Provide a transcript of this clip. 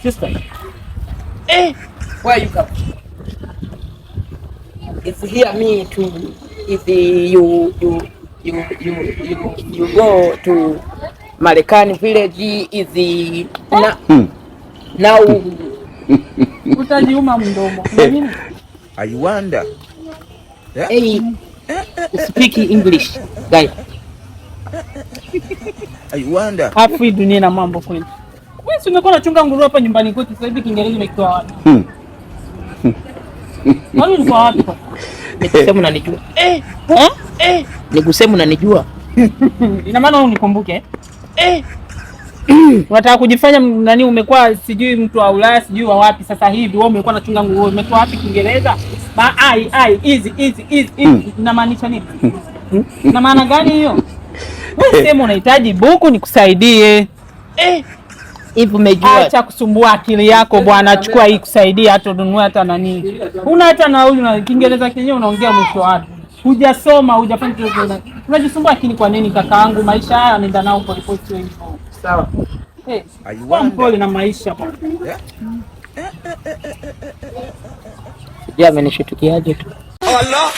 Sister. Where you come? It's here me to if you go to Marekani village is now utajiuma mdomo. I wonder. Yeah? Hey, speak English, guy. I wonder. Afu dunia na mambo kweli. Wewe umekuwa unachunga nguruwe hapa nyumbani kwetu, sasa hivi Kiingereza imekuwa wapi? Wao ni kwa wapi? Nikusema unanijua. Nikusema unanijua. Ina maana unikumbuke. Unataka kujifanya nani umekuwa sijui mtu wa Ulaya sijui wa wapi sasa hivi wewe umekuwa unachunga nguruwe umekuwa wapi Kiingereza? Easy inamaanisha nini? Na maana gani hiyo? Wewe sema unahitaji buku nikusaidie. Hivi umejua. Acha kusumbua akili yako bwana, chukua hii kusaidia hata ununue hata nani. Una hata nauli na Kiingereza kenyewe unaongea mwisho wapi? Hujasoma, hujafanya chochote. Unajisumbua akili kwa nini kakaangu? Maisha haya yanaenda nao pole pole hivyo. Sawa. Kwa mpole na maisha bwana. Sijui amenishtukiaje tu. Allah.